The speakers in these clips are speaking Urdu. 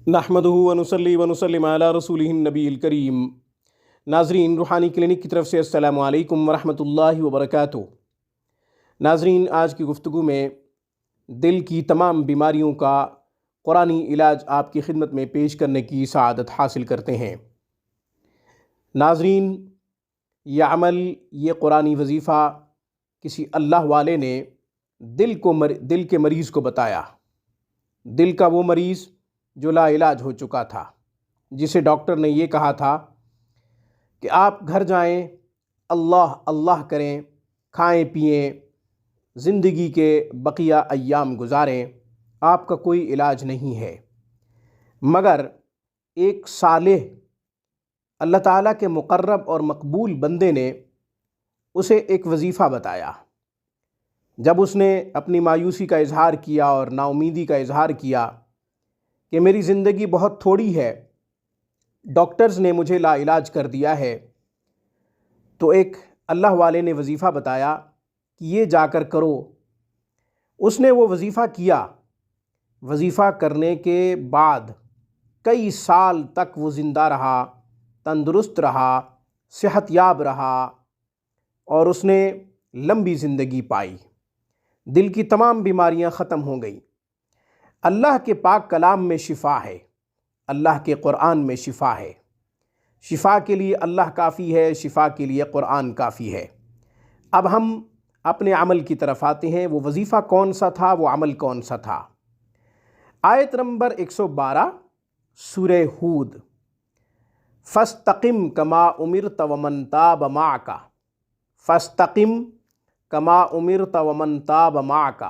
نحمدہ ونصلی ونسلم علی رسولہ النبی الکریم۔ ناظرین، روحانی کلینک کی طرف سے السلام علیکم ورحمۃ اللہ وبرکاتہ۔ ناظرین، آج کی گفتگو میں دل کی تمام بیماریوں کا قرآنی علاج آپ کی خدمت میں پیش کرنے کی سعادت حاصل کرتے ہیں۔ ناظرین، یہ عمل، یہ قرآنی وظیفہ کسی اللہ والے نے دل کے مریض کو بتایا۔ دل کا وہ مریض جو لا علاج ہو چکا تھا، جسے ڈاکٹر نے یہ کہا تھا کہ آپ گھر جائیں، اللہ اللہ کریں، کھائیں پئیں، زندگی کے بقیہ ایام گزاریں، آپ کا کوئی علاج نہیں ہے۔ مگر ایک صالح اللہ تعالیٰ کے مقرب اور مقبول بندے نے اسے ایک وظیفہ بتایا۔ جب اس نے اپنی مایوسی کا اظہار کیا اور نا امیدی کا اظہار کیا کہ میری زندگی بہت تھوڑی ہے، ڈاکٹرز نے مجھے لا علاج کر دیا ہے، تو ایک اللہ والے نے وظیفہ بتایا کہ یہ جا کر کرو۔ اس نے وہ وظیفہ کیا۔ وظیفہ کرنے کے بعد کئی سال تک وہ زندہ رہا، تندرست رہا، صحت یاب رہا، اور اس نے لمبی زندگی پائی۔ دل کی تمام بیماریاں ختم ہو گئیں۔ اللہ کے پاک کلام میں شفا ہے، اللہ کے قرآن میں شفا ہے۔ شفا کے لیے اللہ کافی ہے، شفا کے لیے قرآن کافی ہے۔ اب ہم اپنے عمل کی طرف آتے ہیں۔ وہ وظیفہ کون سا تھا، وہ عمل کون سا تھا؟ آیت نمبر 112 سورہ ہود، فاستقم کما امرت ومن تاب معک، فاستقم کما امرت ومن تاب معک،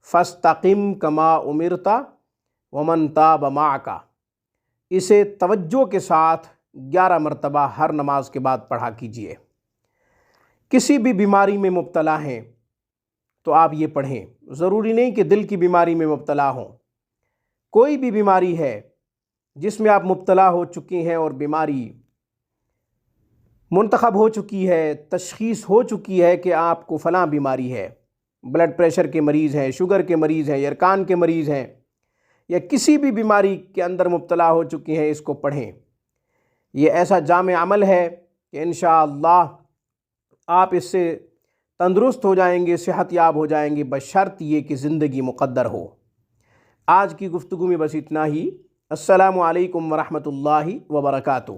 فاستقم کما امرت ومن تاب معک۔ اسے توجہ کے ساتھ 11 مرتبہ ہر نماز کے بعد پڑھا کیجیے۔ کسی بھی بیماری میں مبتلا ہیں تو آپ یہ پڑھیں۔ ضروری نہیں کہ دل کی بیماری میں مبتلا ہوں، کوئی بھی بیماری ہے جس میں آپ مبتلا ہو چکے ہیں اور بیماری منتخب ہو چکی ہے، تشخیص ہو چکی ہے کہ آپ کو فلاں بیماری ہے، بلڈ پریشر کے مریض ہیں، شوگر کے مریض ہیں، یرکان کے مریض ہیں، یا کسی بھی بیماری کے اندر مبتلا ہو چکے ہیں، اس کو پڑھیں۔ یہ ایسا جامع عمل ہے کہ انشاءاللہ آپ اس سے تندرست ہو جائیں گے، صحت یاب ہو جائیں گے، بشرط یہ کہ زندگی مقدر ہو۔ آج کی گفتگو میں بس اتنا ہی۔ السلام علیکم ورحمۃ اللہ وبرکاتہ۔